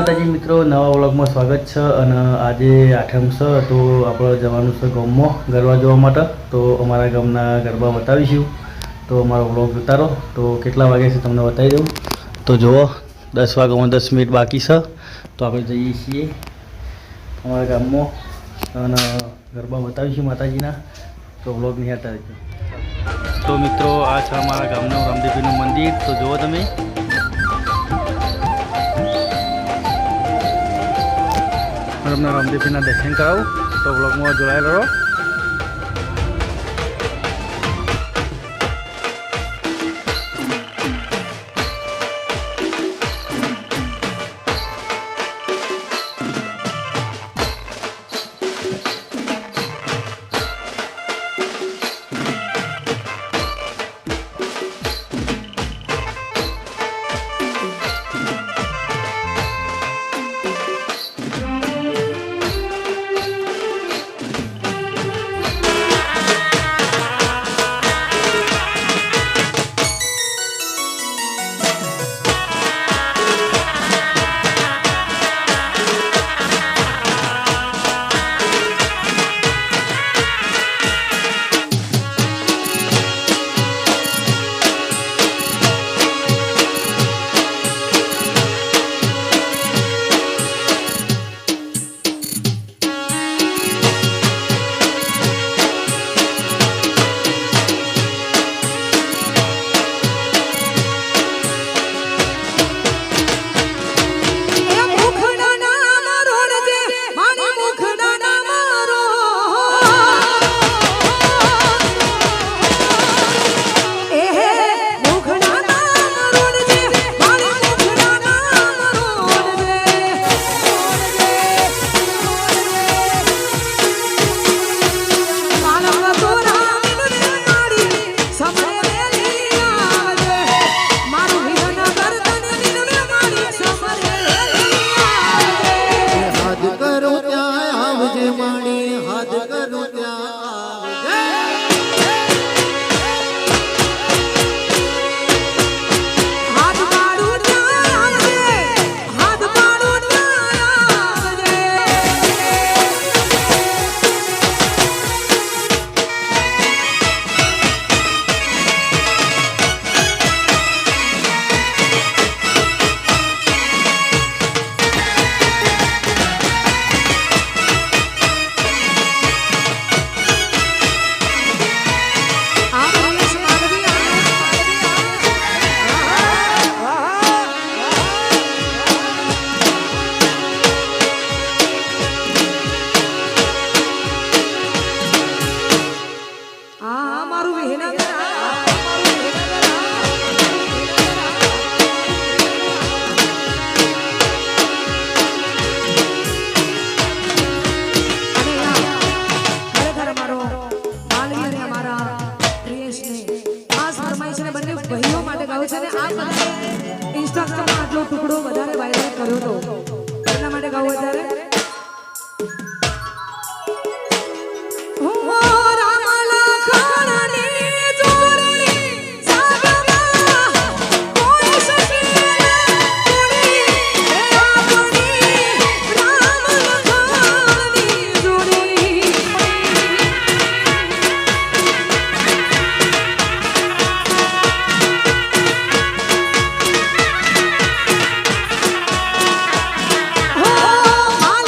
માતાજી મિત્રો, નવા વ્લોગમાં સ્વાગત છે. અને આજે આઠમ છે તો આપણે જવાનું છે ગામમાં ગરબા જોવા માટે. તો અમારા ગામના ગરબા બતાવીશું. તો અમારો વ્લોગ જોતા રહો. તો કેટલા વાગે છે તમને બતાવી દઉં. તો જુઓ, 10 વાગ્યામાં 10 મિનિટ બાકી છે. તો આપણે જઈએ છીએ અમારા ગામમાં અને ગરબા બતાવીશું માતાજીના. તો વ્લોગ નિહાળતા રહેજો. તો મિત્રો, આ છે અમારા ગામનું રામદેવપીરનું મંદિર. તો જુઓ તમે, તમને રામદેવપીરના દર્શન કરાવું. તો વ્લોગમાં જોડાયેલો રહો. ઇન્સ્ટાગ્રામમાં આટલો ટુકડો વધારે વાયરલ કર્યો હતો, એના માટે ગાવું વધારે. હાલ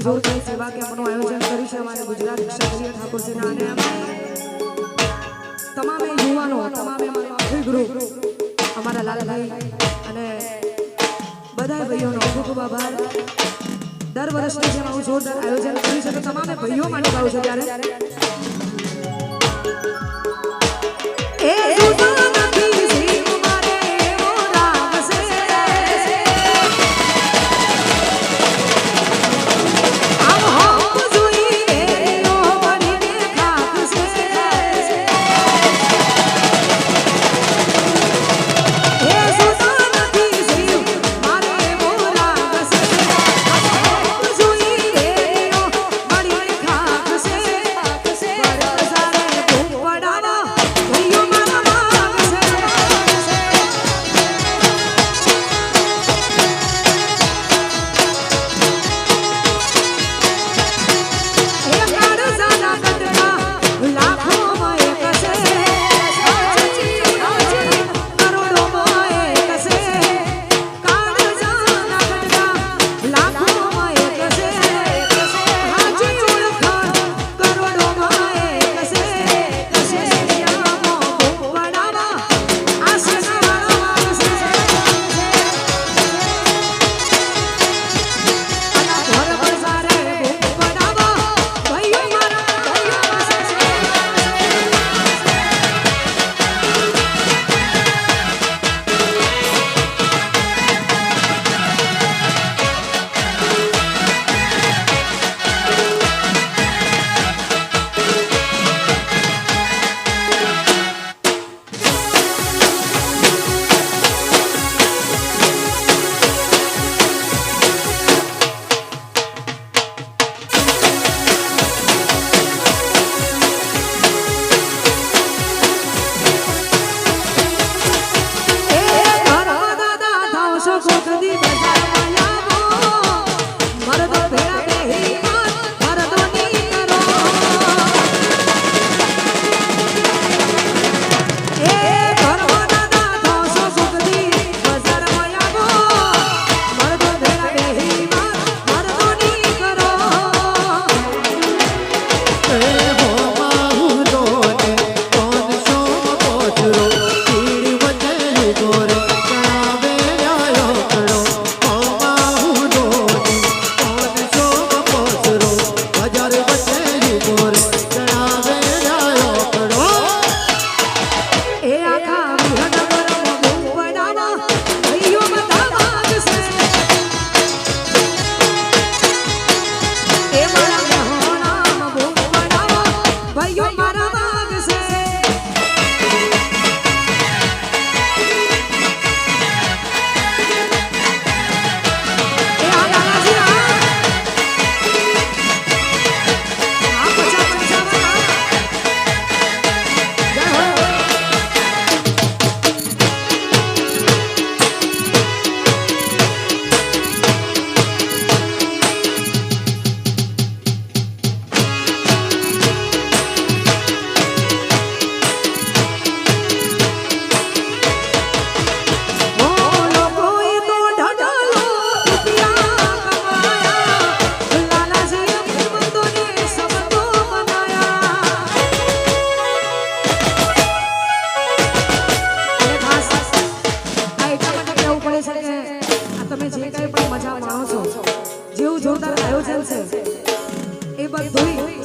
આવું જોરદાર સેવા કેમ્પનું આયોજન કર્યું છે અમારે ગુજરાત ક્ષત્રિય ઠાકોરજીના અને તમામે યુવાનો તમામે અમારું ગ્રુપ અમારા લાલભાઈ અને બધા ભાઈઓનો ખૂબ ખૂબ આભાર. દર વર્ષની જેમ આવું જોરદાર આયોજન કર્યું છે તો તમામે ભાઈઓ માટે ગાઉં છું ત્યારે એ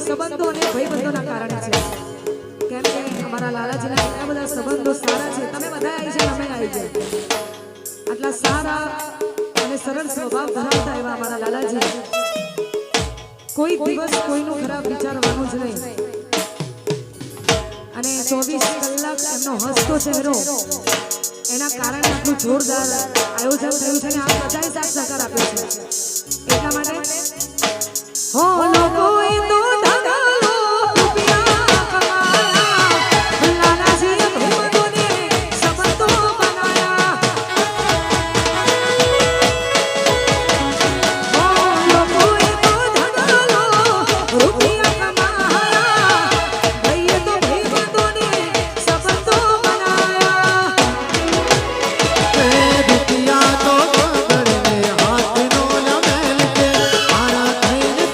સંબંધો અને ભાઈબંધોના કારણે છે. કેમ કે અમારા લાલાજીના એટલા બધા સંબંધો સારા છે. તમે બધા આવી છે, અમે આવી ગયા. આટલા સારા અને સરળ સ્વભાવ ધરાવતા એવા અમારા લાલાજી કોઈ દિવસ કોઈનું ખરાબ વિચારવાનું જ નહીં. અને 24 કલાક એમનો હસતો ચહેરો, એના કારણે આટલું જોરદાર આયોજન થયું છે અને આ બધાએ સાથ સહકાર આપ્યો છે. એટલા માટે હો લોકોએ તો ધગાલો રૂપિયા કમાયા, લાલાજીએ ભૂમતોને સંબંધો બનાયા. હો લોકોએ તો ધગાલો રૂપિયા કમાયા, ભાઈએ તો ભૂમતોને સંબંધો બનાયા. રૂપિયા તો પકડને હાથનો લમેલ કે આના થઈને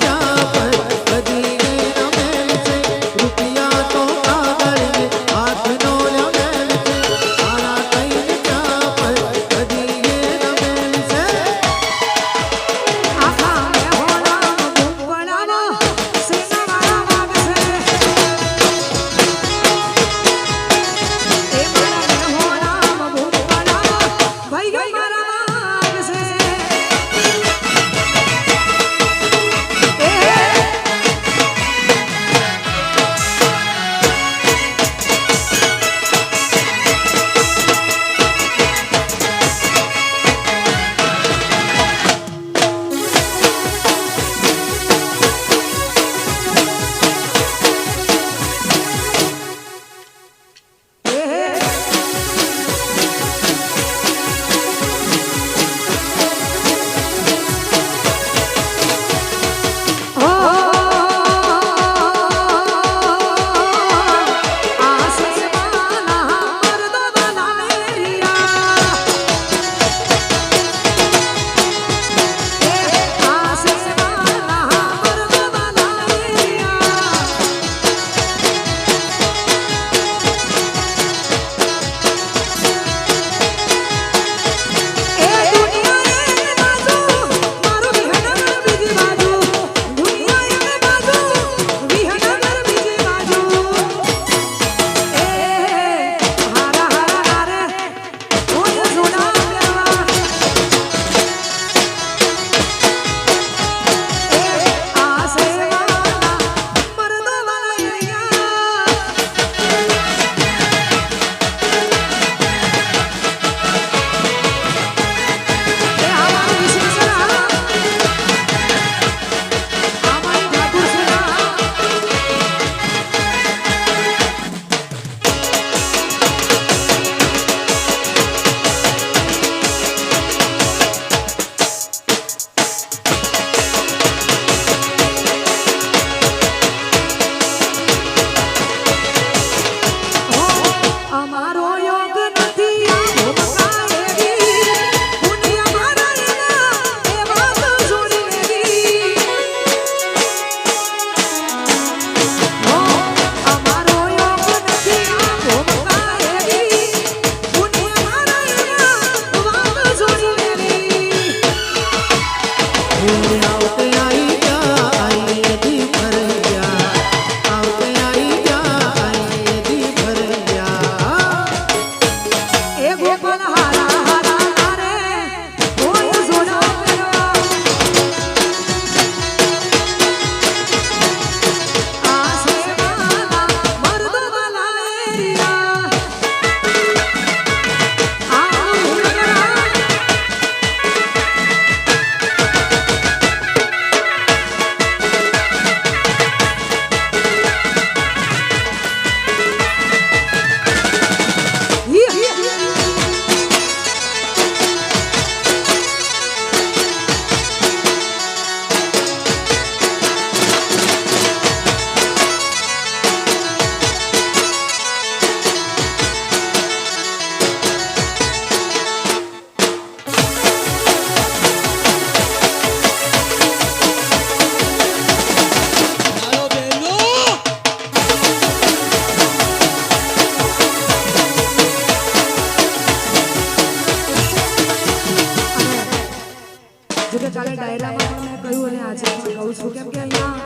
કે કાલે ડાયરામાં પણ મેં કહ્યું અને આજે પણ કહું છું કેમ કે અહીંયા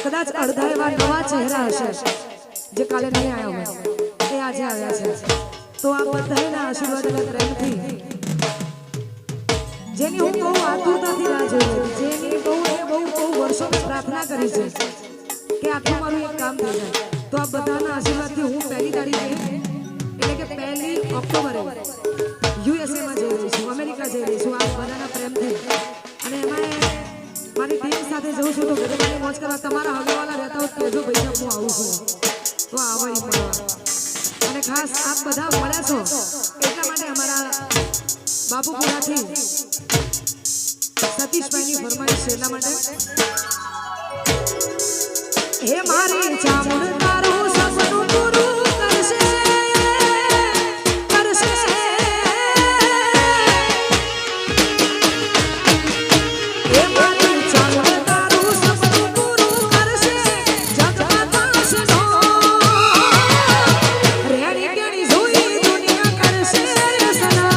કદાચ અડધા એવા નવા ચહેરા હશે જે કાલે નહીં આવ્યા હોય એ આજે આવ્યા છે તો આ બધાના આશીર્વાદ અને પ્રેમથી જેની હું બહુ આતુરતાથી રાહ જોઈ રહી હતી, જેની બહુ વર્ષોથી પ્રાર્થના કરી છે કે આખું મારું એક કામ થઈ જાય, તો આ બધાના આશીર્વાદથી હું 1 તારીખે એટલે કે 1 ઓક્ટોબરે યુએસએમાં જઈ રહી છું, અમેરિકા જઈ રહી છું આ બધાના પ્રેમથી. અને એમાં મારી ટીમ સાથે જઉં છું તો ગરબાની મોજ કરવા તમારા હગવાલા રહેતા હોય કહેજો ભાઈ હું આવું છું તો આવડી મળવા. અને ખાસ આપ બધા મળ્યા છો એટલા માટે અમારા બાપુપુરાથી સતીશભાઈની ફરમાઈશ છે એટલા માટે હે મારી ચામુંડ તારું સપનું પૂરું કરશે કરશે હે મારી ચામુંડ તારું સપનું પૂરું કરશે જગમાં થશે નો રેડી કેડી જોઈ દુનિયા કરશે સના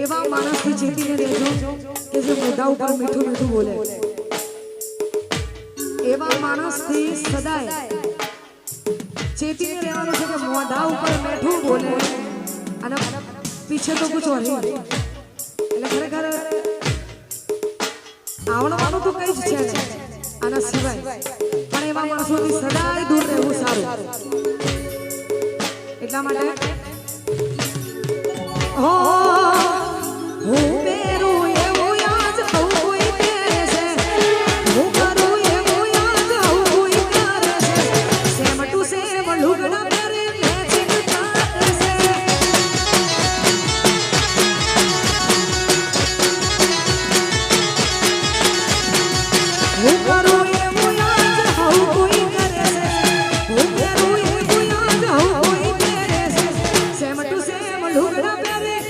એવા માણસથી ચેતીને રહેજો કે જે મોઢા ઉપર મીઠું મીઠું બોલે. એવા માણસથી સદાય ચેતીને રહેવાનું છે કે મોઢા ઉપર મીઠું બોલે અને પીછે તો કુછ ઓર હી. એટલે ખરેખર આવડવાનું તો કઈ જ છે ને આના સિવાય, પણ એવા માણસોથી સદાય દૂર રહેવું સારું. એટલા માટે હું મેરું એવું યાદ આવું કોઈ કરે છે, હું કરું એવું યાદ આવું કોઈ કરે છે, સેમ ટુ સેમ લુગડા પહેરી મેચિંગ કરે છે. હું કરું એવું યાદ આવું કોઈ કરે છે, હું કરું એવું યાદ આવું કોઈ કરે છે, સેમ ટુ સેમ લુગડા પહેરી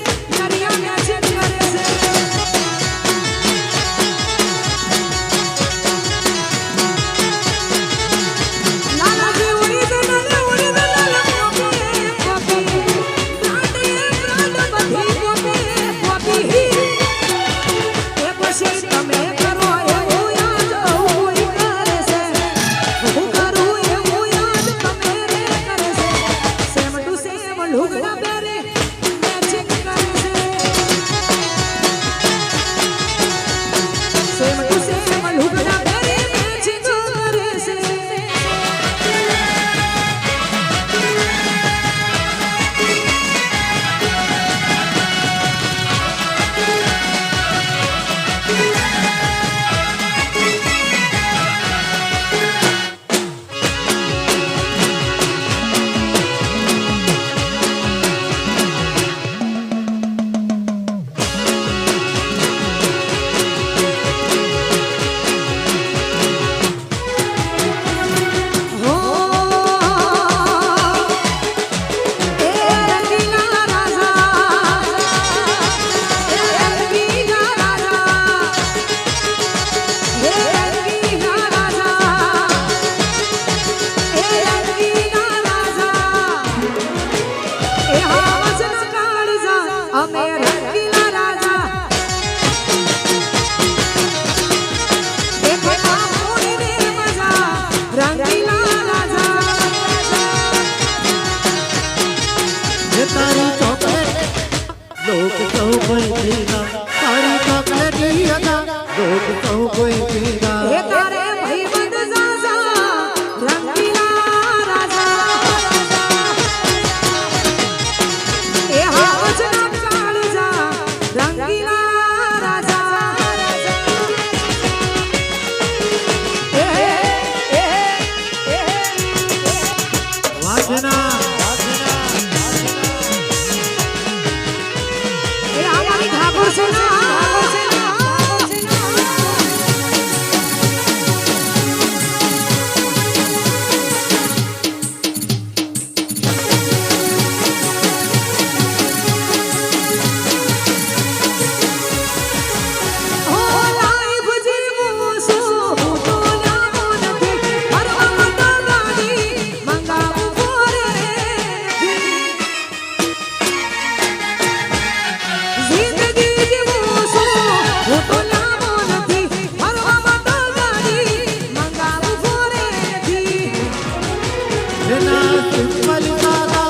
સિમ્પલ સાદા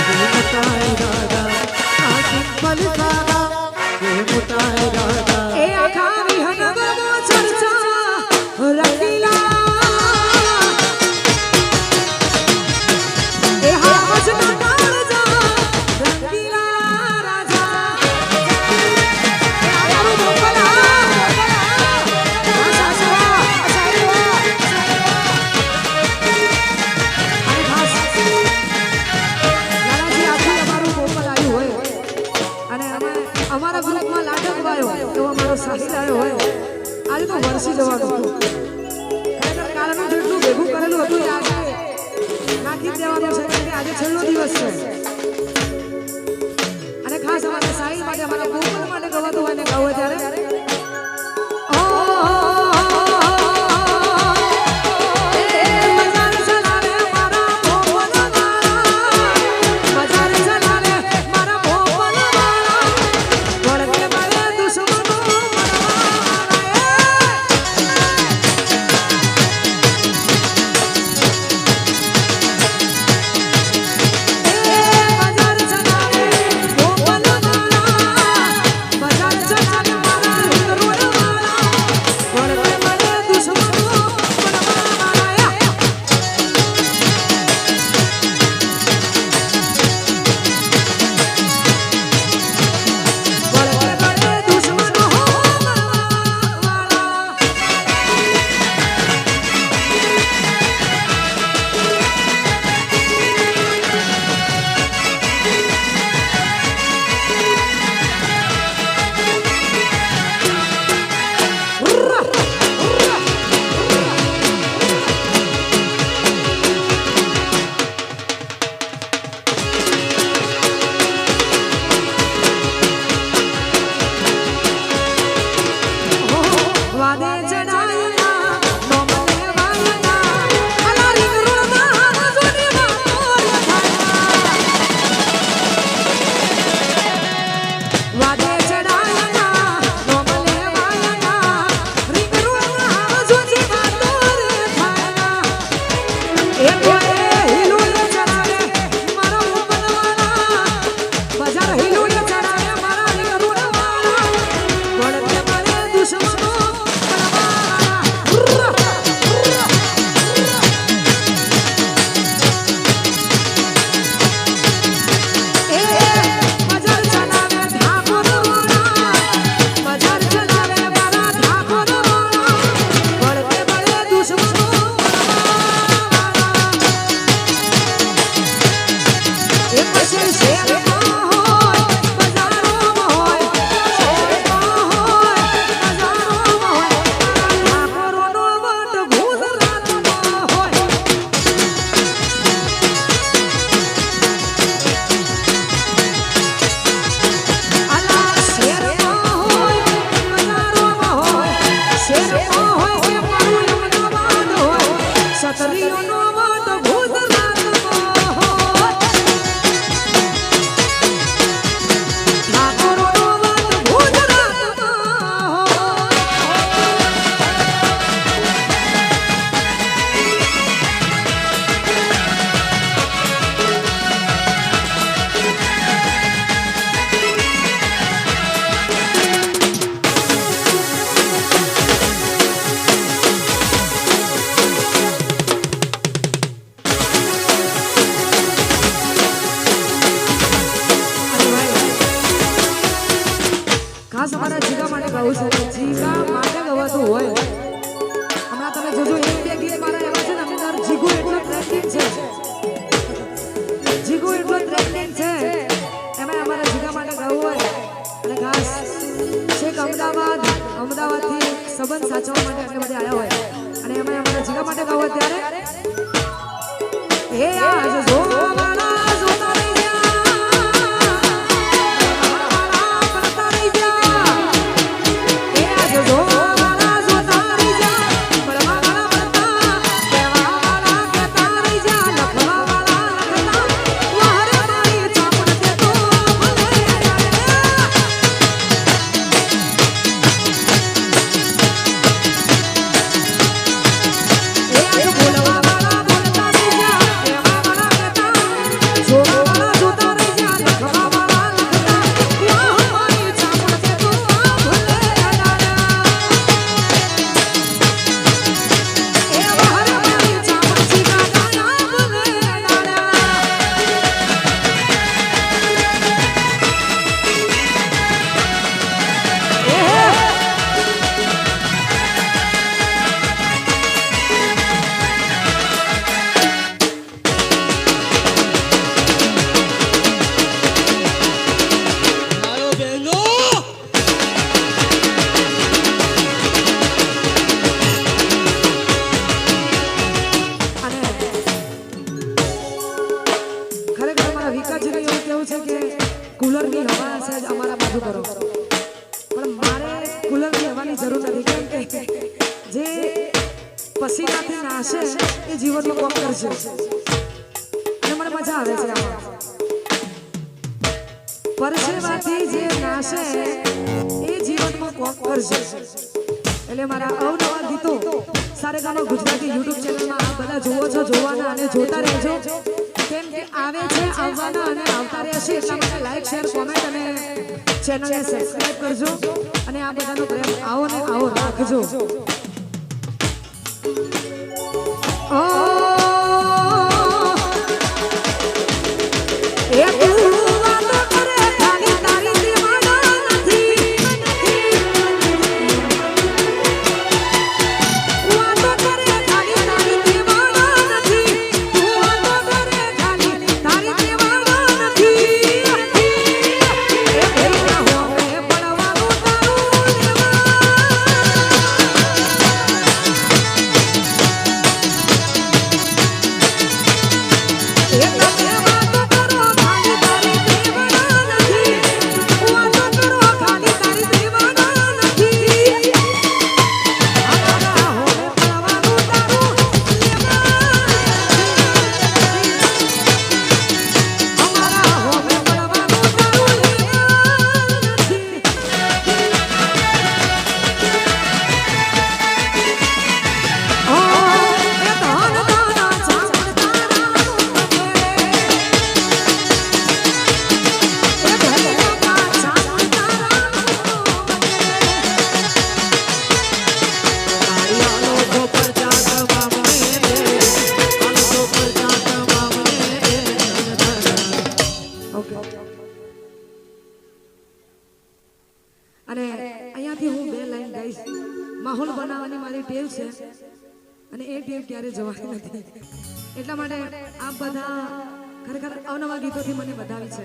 કે મોટા ઇરાદા આ સિમ્પલ સાદા કે મોટા ઇરાદા એ આખા વિહનગરમાં ચર્ચા રંગીલા એ હાવજના કાળજા રંગીલા રાજા એ આયારું મોકલા અમારા ગ્રુપમાં લાડક વાયો એવો અમારો સાહિલ આવ્યો હોય આજે તો વરસી જવાનું હતું ખરેખર કાલનું જેટલું ભેગું કરેલું હતું એ આજે નાખી જ દેવાનું છે કારણ કે આજે છેલ્લો દિવસ છે અને ખાસ અમારા સાહિલ માટે અમારા ગોકુલ માટે ગવાતું હોય ને ગાવું ત્યારે એ જીવનમાં કોક કરશે અને મને મજા આવે છે આમાં પરસેવાથી જે નાશે એ જીવનમાં કોક કરશે એટલે મારા અવનવા ગીતો સારેગામા ગુજરાતી યુટ્યુબ ચેનલમાં આ બધા જુઓ છો જોવાના અને જોતા રહેજો કેમ કે આવે છે આવવાના અને આવતા રહેશે એટલા માટે લાઈક શેર કોમેન્ટ અને ચેનલને સબસ્ક્રાઇબ કરજો અને આ બધાનો પ્રેમ આવો ને આવો રાખજો ઓ એ અને અહીંયાથી હું બે લાઈન ગાઈશ માહોલ બનાવવાની મારી ટેવ છે અને એ ટેવ ક્યારે જવાની નથી એટલા માટે આપ બધા ખરેખર અવનવા ગીતોથી મને વધાવી છે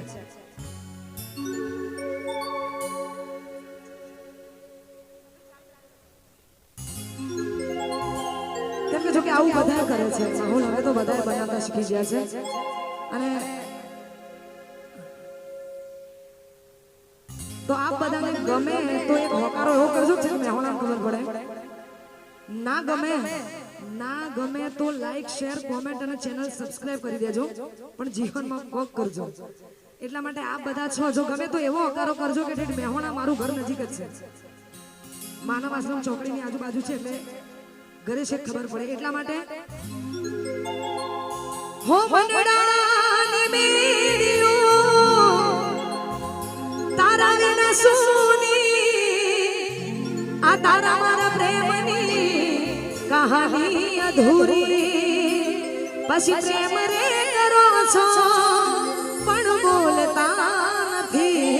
કેમ કે જો કે આવું બધા કરે છે માહોલ હવે તો બધા બનાવતા શીખી ગયા છે અને તો આપ બધાને ગમે તો એક હોકારો એવો કરજો કે મેહોણા ખબર પડે ના ગમે તો લાઈક શેર કોમેન્ટ અને ચેનલ સબસ્ક્રાઇબ કરી દેજો પણ જીવનમાં કોક કરજો એટલા માટે આપ બધા છો જો ગમે તો એવો હોકારો કરજો કે ઠેઠ મેહોણા મારું ઘર નજીક જ છે માનવ આશ્રમ ચોકડીની આજુબાજુ છે એટલે ઘરે છે ખબર પડે એટલા માટે હો મંડળાની મેરીઓ તારા વિના સોની આ તારા મારા પ્રેમની કહાની અધૂરી પછી પ્રેમ રે કરો છો પણ બોલતા નથી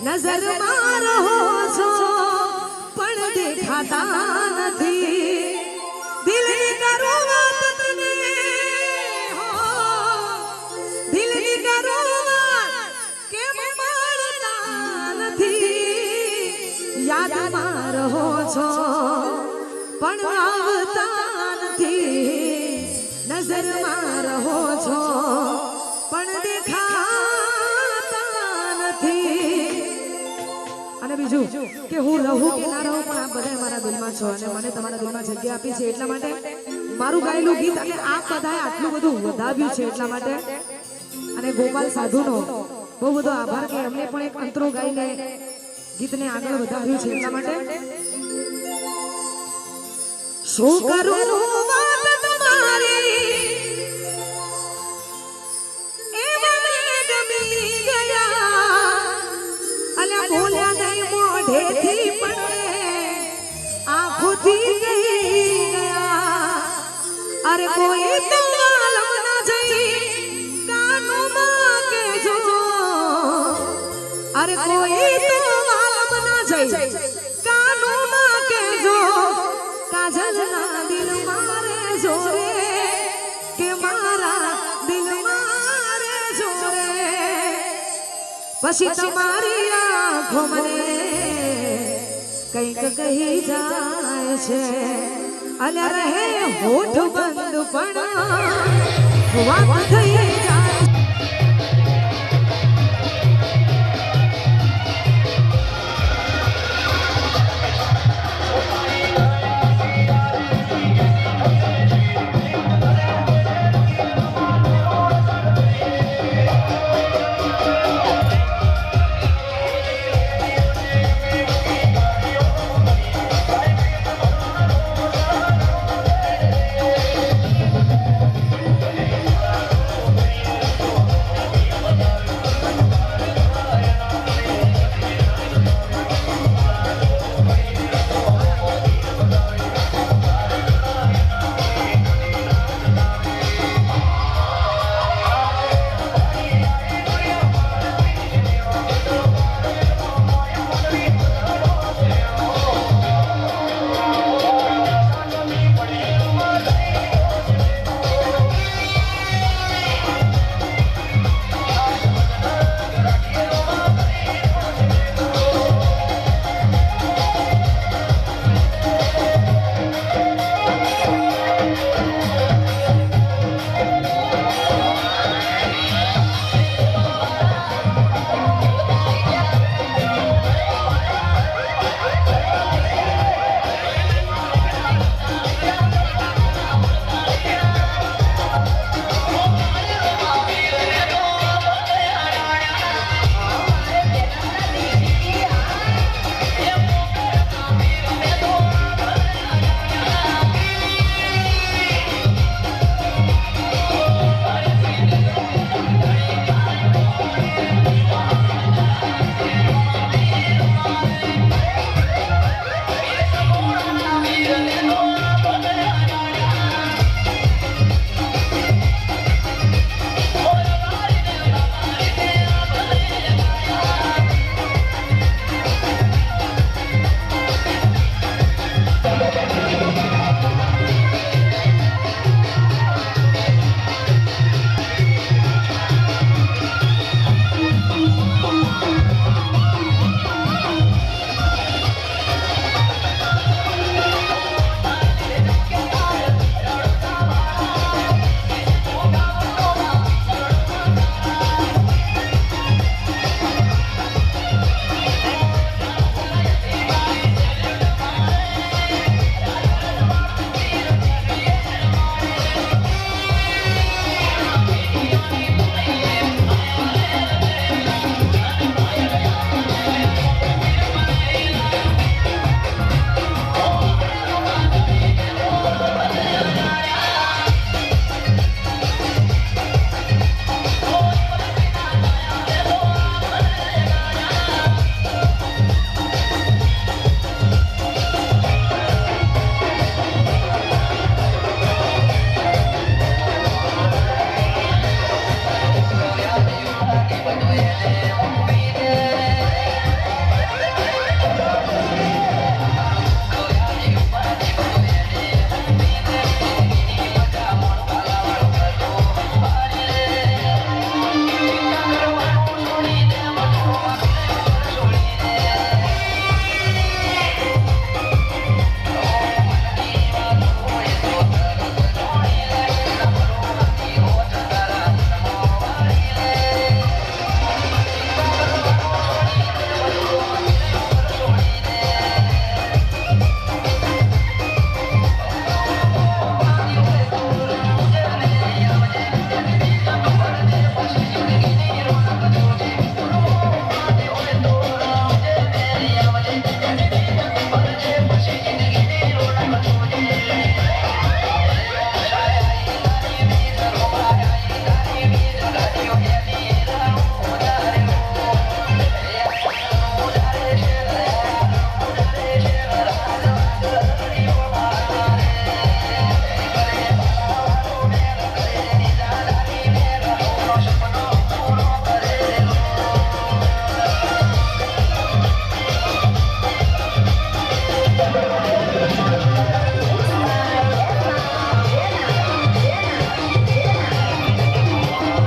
નજરમાં રહો છો પણ દેખાતા નથી દિલની કરો વાત તને હો દિલની કરો યાદમાં રહો છો પણ આવતા નથી નજરમાં રહો છો પણ દેખાતા નથી અને બીજું કે હું રહું કે ના રહું પણ આપ બધા મારા દિલમાં છો અને મને તમારા દિલમાં જગ્યા આપી છે એટલા માટે મારું ગાયેલું ગીત અને આપ બધાએ આટલું બધું વધાવ્યું છે એટલા માટે અને ગોપાલ સાધુનો બહુ બધો આભાર કે અમને પણ એક અંતરો ગાઈને ગીતને આગળ વધાવ્યું છે એટલા માટે શું કરું વાત તમારી એ મને ગમી ગયા અલા બોલ્યા નહીં મોઢેથી પણ આંખોથી ગઈ ગયા અરે કોઈ તો આલમ ના જઈ કાનોમાં કેજો અરે કોઈ તો કાનોમાં કેજો કાજલના દિલ મારે જોરે કે મારા દિલ મારે જોરે પછી તમારી આંખો મને કંઈક કહી જાય છે અલ્યા રહે હોઠ બંધ પણ વાત થઈ જાય